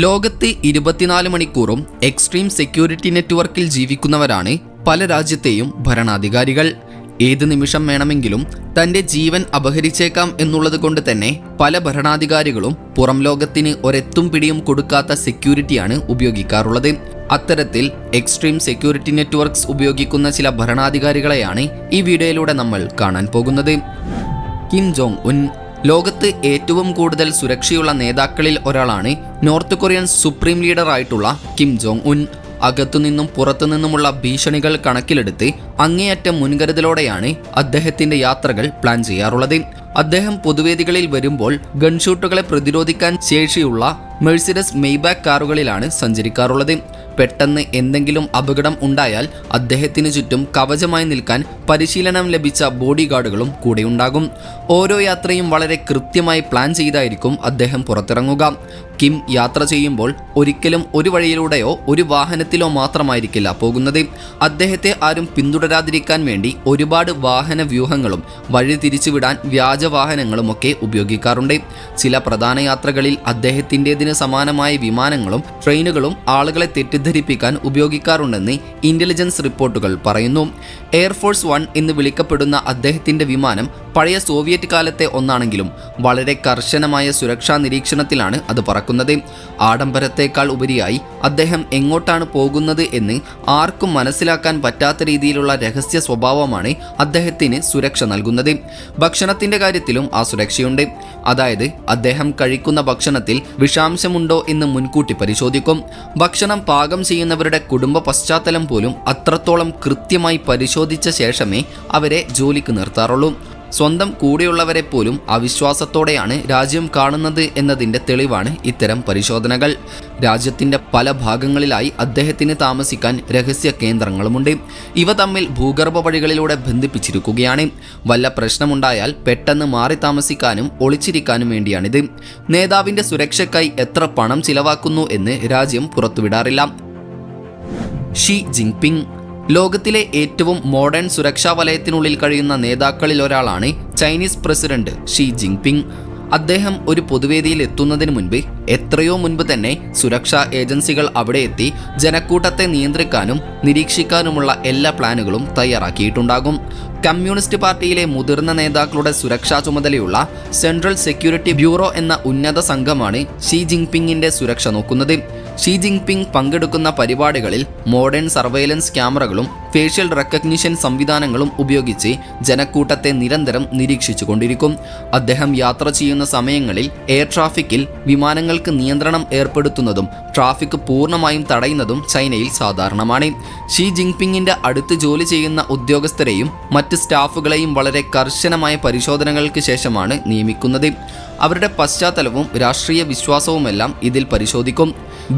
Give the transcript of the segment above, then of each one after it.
ലോകത്ത് 24 മണിക്കൂറും extreme security നെറ്റ്വർക്കിൽ ജീവിക്കുന്നവരാണ് പല രാജ്യത്തെയും ഭരണാധികാരികൾ. ഏത് നിമിഷം വേണമെങ്കിലും തൻ്റെ ജീവൻ അപഹരിച്ചേക്കാം എന്നുള്ളത് കൊണ്ട് തന്നെ പല ഭരണാധികാരികളും പുറം ലോകത്തിന് ഒരെത്തും പിടിയും കൊടുക്കാത്ത സെക്യൂരിറ്റിയാണ് ഉപയോഗിക്കാറുള്ളത്. അത്തരത്തിൽ എക്സ്ട്രീം സെക്യൂരിറ്റി നെറ്റ്വർക്ക്സ് ഉപയോഗിക്കുന്ന ചില ഭരണാധികാരികളെയാണ് ഈ വീഡിയോയിലൂടെ നമ്മൾ കാണാൻ പോകുന്നത്. കിം ജോങ് ഉൻ ലോകത്ത് ഏറ്റവും കൂടുതൽ സുരക്ഷയുള്ള നേതാക്കളിൽ ഒരാളാണ് നോർത്ത് കൊറിയൻ സുപ്രീം ലീഡർ ആയിട്ടുള്ള കിം ജോങ് ഉൻ. അകത്തുനിന്നും പുറത്തുനിന്നുമുള്ള ഭീഷണികൾ കണക്കിലെടുത്ത് അങ്ങേയറ്റം മുൻകരുതലോടെയാണ് അദ്ദേഹത്തിന്റെ യാത്രകൾ പ്ലാൻ ചെയ്യാറുള്ളത്. അദ്ദേഹം പൊതുവേദികളിൽ വരുമ്പോൾ ഗൺഷൂട്ടുകളെ പ്രതിരോധിക്കാൻ ശേഷിയുള്ള മെഴ്സിഡസ് മെയ്ബാക്ക് കാറുകളിലാണ് സഞ്ചരിക്കാറുള്ളത്. പെട്ടെന്ന് എന്തെങ്കിലും അപകടം ഉണ്ടായാൽ അദ്ദേഹത്തിന് ചുറ്റും കവചമായി നിൽക്കാൻ പരിശീലനം ലഭിച്ച ബോഡി ഗാർഡുകളും കൂടെയുണ്ടാകും. ഓരോ യാത്രയും വളരെ കൃത്യമായി പ്ലാൻ ചെയ്തായിരിക്കും അദ്ദേഹം പുറത്തിറങ്ങുക. കിം യാത്ര ചെയ്യുമ്പോൾ ഒരിക്കലും ഒരു വഴിയിലൂടെയോ ഒരു വാഹനത്തിലോ മാത്രമായിരിക്കില്ല പോകുന്നത്. അദ്ദേഹത്തെ ആരും പിന്തുടരാതിരിക്കാൻ വേണ്ടി ഒരുപാട് വാഹന വ്യൂഹങ്ങളും വഴി തിരിച്ചുവിടാൻ വ്യാജ വാഹനങ്ങളുമൊക്കെ ഉപയോഗിക്കാറുണ്ട്. ചില പ്രധാന യാത്രകളിൽ അദ്ദേഹത്തിൻ്റെതിന് സമാനമായ വിമാനങ്ങളും ട്രെയിനുകളും ആളുകളെ തെറ്റിദ്ധരിപ്പിക്കാൻ ഉപയോഗിക്കാറുണ്ടെന്ന് ഇന്റലിജൻസ് റിപ്പോർട്ടുകൾ പറയുന്നു. എയർഫോഴ്സ് 1 എന്ന് വിളിക്കപ്പെടുന്ന അദ്ദേഹത്തിൻ്റെ വിമാനം പഴയ സോവിയറ്റ് കാലത്തെ ഒന്നാണെങ്കിലും വളരെ കർശനമായ സുരക്ഷാ നിരീക്ഷണത്തിലാണ് അത് പറക്കുന്നത്. ആഡംബരത്തേക്കാൾ ഉപരിയായി അദ്ദേഹം എങ്ങോട്ടാണ് പോകുന്നത് എന്ന് ആർക്കും മനസ്സിലാക്കാൻ പറ്റാത്ത രീതിയിലുള്ള രഹസ്യ സ്വഭാവമാണ് അദ്ദേഹത്തിന് സുരക്ഷ നൽകുന്നത്. ഭക്ഷണത്തിൻ്റെ കാര്യത്തിലും ആ സുരക്ഷയുണ്ട്. അതായത് അദ്ദേഹം കഴിക്കുന്ന ഭക്ഷണത്തിൽ വിഷാംശമുണ്ടോ എന്ന് മുൻകൂട്ടി പരിശോധിക്കും. ഭക്ഷണം പാകം ചെയ്യുന്നവരുടെ കുടുംബ പശ്ചാത്തലം പോലും അത്രത്തോളം കൃത്യമായി പരിശോധിച്ച ശേഷമേ അവരെ ജോലിക്ക് നിർത്താറുള്ളൂ. സ്വന്തം കൂടെയുള്ളവരെ പോലും അവിശ്വാസത്തോടെയാണ് രാജ്യം കാണുന്നത് എന്നതിൻ്റെ തെളിവാണ് ഇത്തരം പരിശോധനകൾ. രാജ്യത്തിൻ്റെ പല ഭാഗങ്ങളിലായി അദ്ദേഹത്തിന് താമസിക്കാൻ രഹസ്യ കേന്ദ്രങ്ങളുമുണ്ട്. ഇവ തമ്മിൽ ഭൂഗർഭ വഴികളിലൂടെ ബന്ധിപ്പിച്ചിരിക്കുകയാണ്. വല്ല പ്രശ്നമുണ്ടായാൽ പെട്ടെന്ന് മാറി താമസിക്കാനും ഒളിച്ചിരിക്കാനും വേണ്ടിയാണിത്. നേതാവിൻ്റെ സുരക്ഷയ്ക്കായി എത്ര പണം ചിലവാക്കുന്നു എന്ന് രാജ്യം പുറത്തുവിടാറില്ല. ഷി ജിൻപിങ് ലോകത്തിലെ ഏറ്റവും മോഡേൺ സുരക്ഷാ വലയത്തിനുള്ളിൽ കഴിയുന്ന നേതാക്കളിൽ ഒരാളാണ് ചൈനീസ് പ്രസിഡന്റ് ഷി ജിൻപിങ്. അദ്ദേഹം ഒരു പൊതുവേദിയിൽ എത്തുന്നതിന് മുൻപ് എത്രയോ മുൻപ് തന്നെ സുരക്ഷാ ഏജൻസികൾ അവിടെ എത്തി ജനക്കൂട്ടത്തെ നിയന്ത്രിക്കാനും നിരീക്ഷിക്കാനുമുള്ള എല്ലാ പ്ലാനുകളും തയ്യാറാക്കിയിട്ടുണ്ടാകും. കമ്മ്യൂണിസ്റ്റ് പാർട്ടിയിലെ മുതിർന്ന നേതാക്കളുടെ സുരക്ഷാ ചുമതലയുള്ള സെൻട്രൽ സെക്യൂരിറ്റി ബ്യൂറോ എന്ന ഉന്നത സംഘമാണ് ഷി ജിൻപിങ്ങിന്റെ സുരക്ഷ നോക്കുന്നത്. ഷി ജിൻപിങ് പങ്കെടുക്കുന്ന പരിപാടികളിൽ മോഡേൺ സർവൈലൻസ് ക്യാമറകളും ഫേഷ്യൽ റെക്കഗ്നിഷൻ സംവിധാനങ്ങളും ഉപയോഗിച്ച് ജനക്കൂട്ടത്തെ നിരന്തരം നിരീക്ഷിച്ചു കൊണ്ടിരിക്കും. അദ്ദേഹം യാത്ര ചെയ്യുന്ന സമയങ്ങളിൽ എയർ ട്രാഫിക്കിൽ വിമാനങ്ങൾക്ക് നിയന്ത്രണം ഏർപ്പെടുത്തുന്നതും ട്രാഫിക് പൂർണ്ണമായും തടയുന്നതും ചൈനയിൽ സാധാരണമാണ്. ഷി ജിൻപിങ്ങിന്റെ അടുത്ത് ജോലി ചെയ്യുന്ന ഉദ്യോഗസ്ഥരെയും മറ്റ് സ്റ്റാഫുകളെയും വളരെ കർശനമായ പരിശോധനകൾക്ക് ശേഷമാണ് നിയമിക്കുന്നത്. അവരുടെ പശ്ചാത്തലവും രാഷ്ട്രീയ വിശ്വാസവുമെല്ലാം ഇതിൽ പരിശോധിക്കും.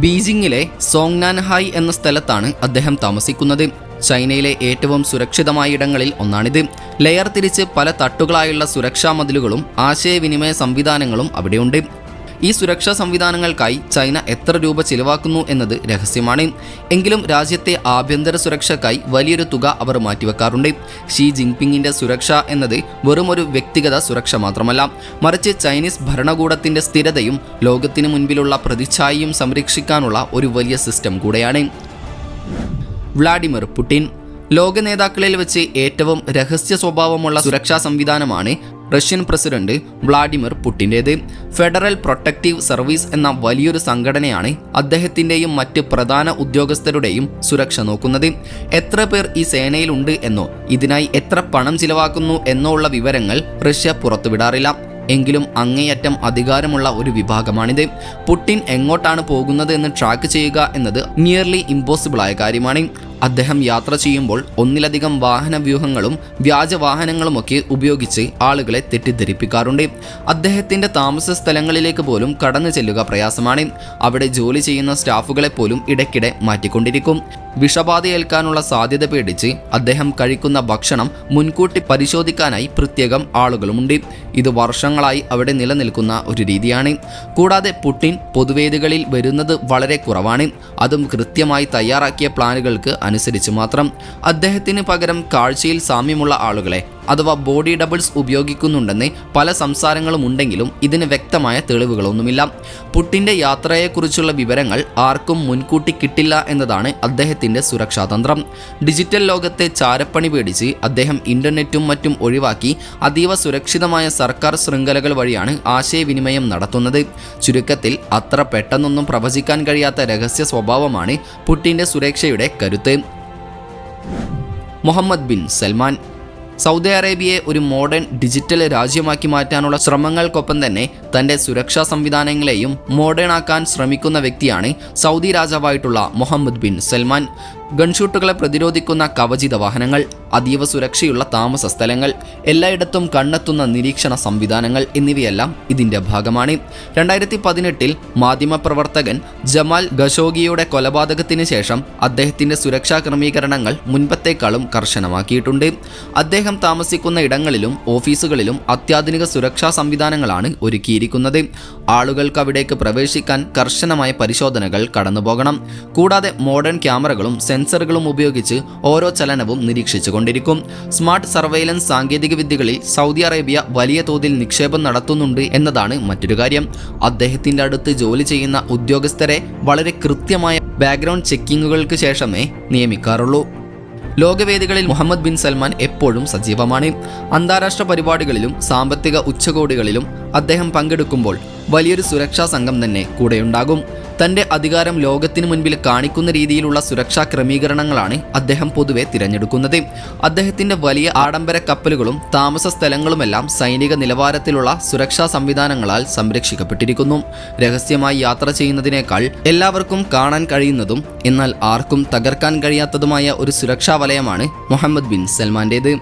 ബീജിംഗിലെ സോങ്നാൻഹായ് എന്ന സ്ഥലത്താണ് അദ്ദേഹം താമസിക്കുന്നത്. ചൈനയിലെ ഏറ്റവും സുരക്ഷിതമായ ഇടങ്ങളിൽ ഒന്നാണിത്. ലെയർ തിരിച്ച് പല തട്ടുകളായുള്ള സുരക്ഷാ മതിലുകളും ആശയവിനിമയ സംവിധാനങ്ങളും അവിടെയുണ്ട്. ഈ സുരക്ഷാ സംവിധാനങ്ങൾക്കായി ചൈന എത്ര രൂപ ചിലവാക്കുന്നു എന്നത് രഹസ്യമാണ്. എങ്കിലും രാജ്യത്തെ ആഭ്യന്തര സുരക്ഷയ്ക്കായി വലിയൊരു തുക അവർ മാറ്റിവെക്കാറുണ്ട്. ഷി ജിൻപിങ്ങിന്റെ സുരക്ഷ എന്നത് വെറും ഒരു വ്യക്തിഗത സുരക്ഷ മാത്രമല്ല, മറിച്ച് ചൈനീസ് ഭരണകൂടത്തിന്റെ സ്ഥിരതയും ലോകത്തിനു മുൻപിലുള്ള പ്രതിച്ഛായയും സംരക്ഷിക്കാനുള്ള ഒരു വലിയ സിസ്റ്റം കൂടെയാണ്. വ്ളാഡിമിർ പുടിൻ ലോക നേതാക്കളിൽ വെച്ച് ഏറ്റവും രഹസ്യ സ്വഭാവമുള്ള സുരക്ഷാ സംവിധാനമാണ് റഷ്യൻ പ്രസിഡന്റ് വ്ളാഡിമിർ പുടിൻ്റേത്. ഫെഡറൽ പ്രൊട്ടക്റ്റീവ് സർവീസ് എന്ന വലിയൊരു സംഘടനയാണ് അദ്ദേഹത്തിൻ്റെയും മറ്റ് പ്രധാന ഉദ്യോഗസ്ഥരുടെയും സുരക്ഷ നോക്കുന്നത്. എത്ര പേർ ഈ സേനയിലുണ്ട് എന്നോ ഇതിനായി എത്ര പണം ചിലവാക്കുന്നു എന്നോ ഉള്ള വിവരങ്ങൾ റഷ്യ പുറത്തുവിടാറില്ല. എങ്കിലും അങ്ങേയറ്റം അധികാരമുള്ള ഒരു വിഭാഗമാണിത്. പുടിൻ എങ്ങോട്ടാണ് പോകുന്നത് എന്ന് ട്രാക്ക് ചെയ്യുക എന്നത് നിയർലി ഇമ്പോസിബിളായ കാര്യമാണ്. അദ്ദേഹം യാത്ര ചെയ്യുമ്പോൾ ഒന്നിലധികം വാഹന വ്യൂഹങ്ങളും വ്യാജ വാഹനങ്ങളുമൊക്കെ ഉപയോഗിച്ച് ആളുകളെ തെറ്റിദ്ധരിപ്പിക്കാറുണ്ട്. അദ്ദേഹത്തിൻ്റെ താമസ സ്ഥലങ്ങളിലേക്ക് പോലും കടന്നു ചെല്ലുക പ്രയാസമാണ്. അവിടെ ജോലി ചെയ്യുന്ന സ്റ്റാഫുകളെ പോലും ഇടയ്ക്കിടെ മാറ്റിക്കൊണ്ടിരിക്കും. വിഷബാധയേൽക്കാനുള്ള സാധ്യത പേടിച്ച് അദ്ദേഹം കഴിക്കുന്ന ഭക്ഷണം മുൻകൂട്ടി പരിശോധിക്കാനായി പ്രത്യേകം ആളുകളുമുണ്ട്. ഇത് വർഷങ്ങളായി അവിടെ നിലനിൽക്കുന്ന ഒരു രീതിയാണ്. കൂടാതെ പുടിൻ പൊതുവേദികളിൽ വരുന്നത് വളരെ കുറവാണ്. അതും കൃത്യമായി തയ്യാറാക്കിയ പ്ലാനുകൾക്ക് അനുസരിച്ച് മാത്രം. അദ്ദേഹത്തിന് പകരം കാഴ്ചയിൽ സാമ്യമുള്ള ആളുകളെ അഥവാ ബോഡി ഡബിൾസ് ഉപയോഗിക്കുന്നുണ്ടെന്ന് പല സംസാരങ്ങളും ഉണ്ടെങ്കിലും ഇതിന് വ്യക്തമായ തെളിവുകളൊന്നുമില്ല. പുടിന്റെ യാത്രയെക്കുറിച്ചുള്ള വിവരങ്ങൾ ആർക്കും മുൻകൂട്ടി കിട്ടില്ല എന്നതാണ് അദ്ദേഹത്തിന്റെ സുരക്ഷാതന്ത്രം. ഡിജിറ്റൽ ലോകത്തെ ചാരപ്പണി പേടിച്ച് അദ്ദേഹം ഇന്റർനെറ്റും മറ്റും ഒഴിവാക്കി അതീവ സുരക്ഷിതമായ സർക്കാർ ശൃംഖലകൾ വഴിയാണ് ആശയവിനിമയം നടത്തുന്നത്. ചുരുക്കത്തിൽ അത്ര പെട്ടെന്നൊന്നും പ്രവചിക്കാൻ കഴിയാത്ത രഹസ്യ സ്വഭാവമാണ് പുടിന്റെ സുരക്ഷയുടെ കരുത്ത്. മുഹമ്മദ് ബിൻ സൽമാൻ സൗദി അറേബ്യയെ ഒരു മോഡേൺ ഡിജിറ്റൽ രാജ്യമാക്കി മാറ്റാനുള്ള ശ്രമങ്ങൾക്കൊപ്പം തന്നെ തൻ്റെ സുരക്ഷാ സംവിധാനങ്ങളെയും മോഡേൺ ആക്കാൻ ശ്രമിക്കുന്ന വ്യക്തിയാണ് സൗദി രാജാവായിട്ടുള്ള മുഹമ്മദ് ബിൻ സൽമാൻ. ഗൺഷൂട്ടുകളെ പ്രതിരോധിക്കുന്ന കവചിത വാഹനങ്ങൾ, അതീവ സുരക്ഷയുള്ള താമസ സ്ഥലങ്ങൾ, എല്ലായിടത്തും കണ്ണെത്തുന്ന നിരീക്ഷണ സംവിധാനങ്ങൾ എന്നിവയെല്ലാം ഇതിൻ്റെ ഭാഗമാണ്. 2018 മാധ്യമപ്രവർത്തകൻ ജമാൽ ഖഷോഗിയുടെ കൊലപാതകത്തിന് ശേഷം അദ്ദേഹത്തിൻ്റെ സുരക്ഷാ ക്രമീകരണങ്ങൾ മുൻപത്തേക്കാളും കർശനമാക്കിയിട്ടുണ്ട്. അദ്ദേഹം താമസിക്കുന്ന ഇടങ്ങളിലും ഓഫീസുകളിലും അത്യാധുനിക സുരക്ഷാ സംവിധാനങ്ങളാണ് ഒരുക്കിയിരിക്കുന്നത്. ആളുകൾക്ക് അവിടേക്ക് പ്രവേശിക്കാൻ കർശനമായ പരിശോധനകൾ കടന്നുപോകണം. കൂടാതെ മോഡേൺ ക്യാമറകളും സെൻസറുകളും ഉപയോഗിച്ച് ഓരോ ചലനവും നിരീക്ഷിച്ചു കൊണ്ടിരിക്കും. സ്മാർട്ട് സർവൈലൻസ് സാങ്കേതിക വിദ്യകളിൽ സൗദി അറേബ്യ വലിയ തോതിൽ നിക്ഷേപം നടത്തുന്നുണ്ട് എന്നതാണ് മറ്റൊരു കാര്യം. അദ്ദേഹത്തിൻ്റെ അടുത്ത് ജോലി ചെയ്യുന്ന ഉദ്യോഗസ്ഥരെ വളരെ കൃത്യമായ ബാക്ക്ഗ്രൗണ്ട് ചെക്കിങ്ങുകൾക്ക് ശേഷമേ നിയമിക്കാറുള്ളൂ. ലോകവേദികളിൽ മുഹമ്മദ് ബിൻ സൽമാൻ എപ്പോഴും സജീവമാണ്. അന്താരാഷ്ട്ര പരിപാടികളിലും സാമ്പത്തിക ഉച്ചകോടികളിലും അദ്ദേഹം പങ്കെടുക്കുമ്പോൾ വലിയൊരു സുരക്ഷാ സംഘം തന്നെ കൂടെയുണ്ടാകും. തൻ്റെ അധികാരം ലോകത്തിന് മുൻപിൽ കാണിക്കുന്ന രീതിയിലുള്ള സുരക്ഷാ ക്രമീകരണങ്ങളാണ് അദ്ദേഹം പൊതുവെ തിരഞ്ഞെടുക്കുന്നത്. അദ്ദേഹത്തിൻ്റെ വലിയ ആഡംബര കപ്പലുകളും താമസ സ്ഥലങ്ങളുമെല്ലാം സൈനിക നിലവാരത്തിലുള്ള സുരക്ഷാ സംവിധാനങ്ങളാൽ സംരക്ഷിക്കപ്പെട്ടിരിക്കുന്നു. രഹസ്യമായി യാത്ര ചെയ്യുന്നതിനേക്കാൾ എല്ലാവർക്കും കാണാൻ കഴിയുന്നതും എന്നാൽ ആർക്കും തകർക്കാൻ കഴിയാത്തതുമായ ഒരു സുരക്ഷാ വലയമാണ് മുഹമ്മദ് ബിൻ സൽമാൻ്റേത്.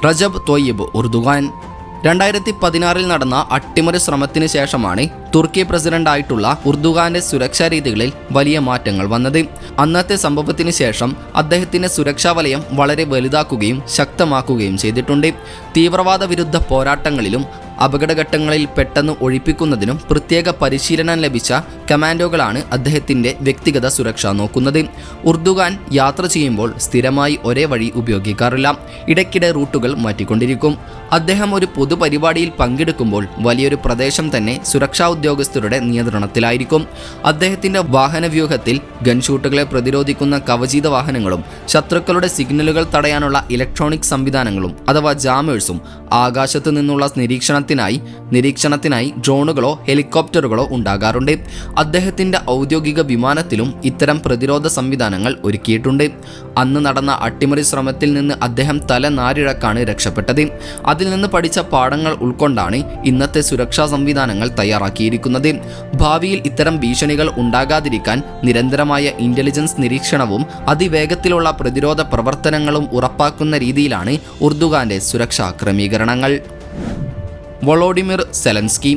റജബ് തൊയ്യിബ് ഉർദുഗാൻ 2016 നടന്ന അട്ടിമറി ശ്രമത്തിന് ശേഷമാണ് തുർക്കി പ്രസിഡന്റായിട്ടുള്ള ഉർദുഗാന്റെ സുരക്ഷാ രീതികളിൽ വലിയ മാറ്റങ്ങൾ വന്നത്. അന്നത്തെ സംഭവത്തിന് ശേഷം അദ്ദേഹത്തിന്റെ സുരക്ഷാ വലയം വളരെ വലുതാക്കുകയും ശക്തമാക്കുകയും ചെയ്തിട്ടുണ്ട്. തീവ്രവാദ വിരുദ്ധ പോരാട്ടങ്ങളിലും അപകടഘട്ടങ്ങളിൽ പെട്ടെന്ന് ഒഴിപ്പിക്കുന്നതിനും പ്രത്യേക പരിശീലനം ലഭിച്ച കമാൻഡോകളാണ് അദ്ദേഹത്തിൻ്റെ വ്യക്തിഗത സുരക്ഷ നോക്കുന്നത്. ഉർദുഗാൻ യാത്ര ചെയ്യുമ്പോൾ സ്ഥിരമായി ഒരേ വഴി ഉപയോഗിക്കാറില്ല. ഇടയ്ക്കിടെ റൂട്ടുകൾ മാറ്റിക്കൊണ്ടിരിക്കും. അദ്ദേഹം ഒരു പൊതുപരിപാടിയിൽ പങ്കെടുക്കുമ്പോൾ വലിയൊരു പ്രദേശം തന്നെ സുരക്ഷാ ഉദ്യോഗസ്ഥരുടെ നിയന്ത്രണത്തിലായിരിക്കും. അദ്ദേഹത്തിൻ്റെ വാഹനവ്യൂഹത്തിൽ ഗൺഷൂട്ടുകളെ പ്രതിരോധിക്കുന്ന കവചിത വാഹനങ്ങളും ശത്രുക്കളുടെ സിഗ്നലുകൾ തടയാനുള്ള ഇലക്ട്രോണിക് സംവിധാനങ്ങളും അഥവാ ജാമേഴ്സും ആകാശത്തു നിന്നുള്ള നിരീക്ഷണത്തിനായി ഡ്രോണുകളോ ഹെലികോപ്റ്ററുകളോ ഉണ്ടാകാറുണ്ട്. അദ്ദേഹത്തിൻ്റെ ഔദ്യോഗിക വിമാനത്തിലും ഇത്തരം പ്രതിരോധ സംവിധാനങ്ങൾ ഒരുക്കിയിട്ടുണ്ട്. അന്ന് നടന്ന അട്ടിമറി ശ്രമത്തിൽ നിന്ന് അദ്ദേഹം തല നാരിഴക്കാണ് രക്ഷപ്പെട്ടത്. അതിൽ നിന്ന് പഠിച്ച പാഠങ്ങൾ ഉൾക്കൊണ്ടാണ് ഇന്നത്തെ സുരക്ഷാ സംവിധാനങ്ങൾ തയ്യാറാക്കിയിരിക്കുന്നത്. ഭാവിയിൽ ഇത്തരം ഭീഷണികൾ ഉണ്ടാകാതിരിക്കാൻ നിരന്തരമായ ഇന്റലിജൻസ് നിരീക്ഷണവും അതിവേഗത്തിലുള്ള പ്രതിരോധ പ്രവർത്തനങ്ങളും ഉറപ്പാക്കുന്ന രീതിയിലാണ് ഉർദുഗാന്റെ സുരക്ഷാ ക്രമീകരണങ്ങൾ. വൊളോഡിമിർ സെലൻസ്കി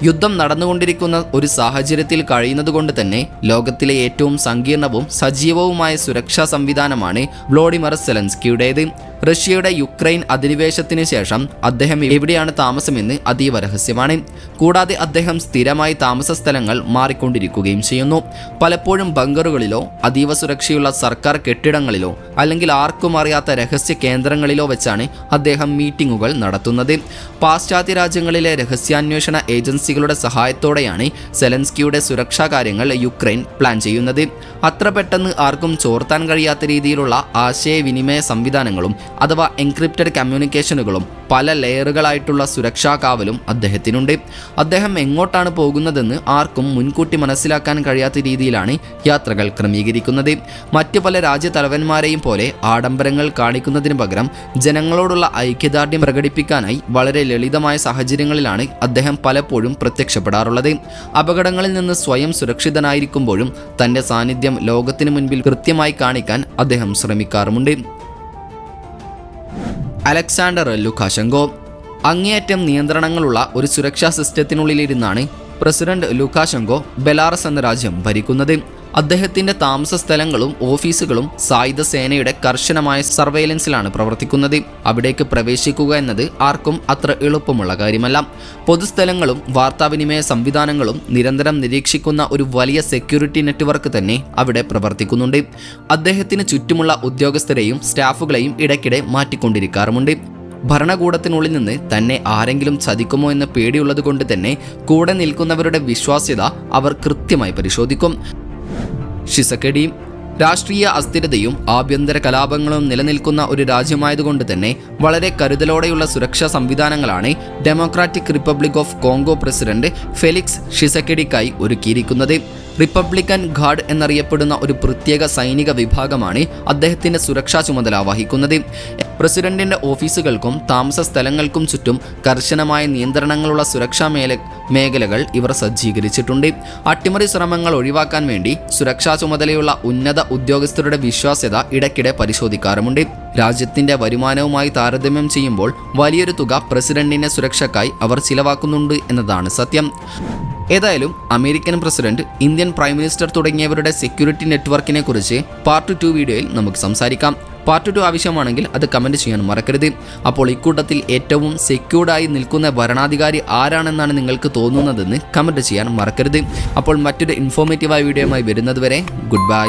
യുദ്ധം നടന്നുകൊണ്ടിരിക്കുന്ന ഒരു സാഹചര്യത്തിൽ കഴിയുന്നതുകൊണ്ട് തന്നെ ലോകത്തിലെ ഏറ്റവും സങ്കീർണവും സജീവവുമായ സുരക്ഷാ സംവിധാനമാണ് വ്ളോഡിമിർ സെലൻസ്കിയുടേത്. റഷ്യയുടെ യുക്രൈൻ അധിനിവേശത്തിന് ശേഷം അദ്ദേഹം എവിടെയാണ് താമസമെന്ന് അതീവ രഹസ്യമാണ്. കൂടാതെ അദ്ദേഹം സ്ഥിരമായി താമസ സ്ഥലങ്ങൾ മാറിക്കൊണ്ടിരിക്കുകയും ചെയ്യുന്നു. പലപ്പോഴും ബങ്കറുകളിലോ അതീവ സുരക്ഷയുള്ള സർക്കാർ കെട്ടിടങ്ങളിലോ അല്ലെങ്കിൽ ആർക്കും അറിയാത്ത രഹസ്യ കേന്ദ്രങ്ങളിലോ വെച്ചാണ് അദ്ദേഹം മീറ്റിംഗുകൾ നടത്തുന്നത്. പാശ്ചാത്യ രാജ്യങ്ങളിലെ രഹസ്യാന്വേഷണ ഏജൻസികളുടെ സഹായത്തോടെയാണ് സെലൻസ്കിയുടെ സുരക്ഷാ കാര്യങ്ങൾ യുക്രൈൻ പ്ലാൻ ചെയ്യുന്നത്. അത്ര പെട്ടെന്ന് ആർക്കും ചോർത്താൻ കഴിയാത്ത രീതിയിലുള്ള ആശയവിനിമയ സംവിധാനങ്ങളും അഥവാ എൻക്രിപ്റ്റഡ് കമ്മ്യൂണിക്കേഷനുകളും പല ലെയറുകളായിട്ടുള്ള സുരക്ഷാ കാവലും അദ്ദേഹത്തിനുണ്ട്. അദ്ദേഹം എങ്ങോട്ടാണ് പോകുന്നതെന്ന് ആർക്കും മുൻകൂട്ടി മനസ്സിലാക്കാൻ കഴിയാത്ത രീതിയിലാണ് യാത്രകൾ ക്രമീകരിക്കുന്നത്. മറ്റു പല രാജ്യതലവന്മാരെയും പോലെ ആഡംബരങ്ങൾ കാണിക്കുന്നതിന് പകരം ജനങ്ങളോടുള്ള ഐക്യദാർഢ്യം പ്രകടിപ്പിക്കാനായി വളരെ ലളിതമായ സാഹചര്യങ്ങളിലാണ് അദ്ദേഹം പലപ്പോഴും പ്രത്യക്ഷപ്പെടാറുള്ളത്. അപകടങ്ങളിൽ നിന്ന് സ്വയം സുരക്ഷിതനായിരിക്കുമ്പോഴും തൻ്റെ സാന്നിധ്യം ലോകത്തിന് മുൻപിൽ കൃത്യമായി കാണിക്കാൻ അദ്ദേഹം ശ്രമിക്കാറുമുണ്ട്. അലക്സാണ്ടർ ലുക്കാഷെങ്കോ അങ്ങേയറ്റം നിയന്ത്രണങ്ങളുള്ള ഒരു സുരക്ഷാ സിസ്റ്റത്തിനുള്ളിലിരുന്നാണ് പ്രസിഡന്റ് ലുക്കാഷെങ്കോ ബെലാറസ് എന്ന രാജ്യം ഭരിക്കുന്നത്. അദ്ദേഹത്തിന്റെ താമസ സ്ഥലങ്ങളും ഓഫീസുകളും സായുധ സേനയുടെ കർശനമായ സർവൈലൻസിലാണ് പ്രവർത്തിക്കുന്നത്. അവിടേക്ക് പ്രവേശിക്കുക എന്നത് ആർക്കും അത്ര എളുപ്പമുള്ള കാര്യമല്ല. പൊതുസ്ഥലങ്ങളും വാർത്താവിനിമയ സംവിധാനങ്ങളും നിരന്തരം നിരീക്ഷിക്കുന്ന ഒരു വലിയ സെക്യൂരിറ്റി നെറ്റ്വർക്ക് തന്നെ അവിടെ പ്രവർത്തിക്കുന്നുണ്ട്. അദ്ദേഹത്തിന് ചുറ്റുമുള്ള ഉദ്യോഗസ്ഥരെയും സ്റ്റാഫുകളെയും ഇടയ്ക്കിടെ മാറ്റിക്കൊണ്ടിരിക്കാറുമുണ്ട്. ഭരണകൂടത്തിനുള്ളിൽ നിന്ന് തന്നെ ആരെങ്കിലും ചതിക്കുമോ എന്ന പേടിയുള്ളത് കൊണ്ട് തന്നെ കൂടെ നിൽക്കുന്നവരുടെ വിശ്വാസ്യത അവർ കൃത്യമായി പരിശോധിക്കും. ഷിസെക്കഡി രാഷ്ട്രീയ അസ്ഥിരതയും ആഭ്യന്തര കലാപങ്ങളും നിലനിൽക്കുന്ന ഒരു രാജ്യമായതുകൊണ്ട് തന്നെ വളരെ കരുതലോടെയുള്ള സുരക്ഷാ സംവിധാനങ്ങളാണ് Democratic Republic of Congo president Felix ഷിസെക്കഡിക്കായി ഒരുക്കിയിരിക്കുന്നത്. റിപ്പബ്ലിക്കൻ ഗാർഡ് എന്നറിയപ്പെടുന്ന ഒരു പ്രത്യേക സൈനിക വിഭാഗമാണ് അദ്ദേഹത്തിന്റെ സുരക്ഷാ ചുമതല വഹിക്കുന്നത്. പ്രസിഡന്റിന്റെ ഓഫീസുകൾക്കും താമസ സ്ഥലങ്ങൾക്കും ചുറ്റും കർശനമായ നിയന്ത്രണങ്ങളുള്ള സുരക്ഷാ മേഖലകൾ ഇവർ സജ്ജീകരിച്ചിട്ടുണ്ട്. അട്ടിമറി ശ്രമങ്ങൾ ഒഴിവാക്കാൻ വേണ്ടി സുരക്ഷാ ചുമതലയുള്ള ഉന്നത ഉദ്യോഗസ്ഥരുടെ വിശ്വാസ്യത ഇടയ്ക്കിടെ പരിശോധിക്കാറുമുണ്ട്. രാജ്യത്തിന്റെ വരുമാനവുമായി താരതമ്യം ചെയ്യുമ്പോൾ വലിയൊരു തുക പ്രസിഡന്റിന്റെ സുരക്ഷയ്ക്കായി അവർ ചിലവാക്കുന്നുണ്ട് എന്നതാണ് സത്യം. ഏതായാലും American president, Indian prime minister തുടങ്ങിയവരുടെ സെക്യൂരിറ്റി നെറ്റ്വർക്കിനെ കുറിച്ച് പാർട്ട് 2 വീഡിയോയിൽ നമുക്ക് സംസാരിക്കാം. പാർട്ട് 2 ആവശ്യമാണെങ്കിൽ അത് കമൻറ്റ് ചെയ്യാൻ മറക്കരുത്. അപ്പോൾ ഇക്കൂട്ടത്തിൽ ഏറ്റവും സെക്യൂർഡായി നിൽക്കുന്ന ഭരണാധികാരി ആരാണെന്നാണ് നിങ്ങൾക്ക് തോന്നുന്നതെന്ന് കമൻറ്റ് ചെയ്യാൻ മറക്കരുത്. അപ്പോൾ മറ്റൊരു ഇൻഫോർമേറ്റീവായ വീഡിയോയുമായി വരുന്നതുവരെ ഗുഡ് ബൈ.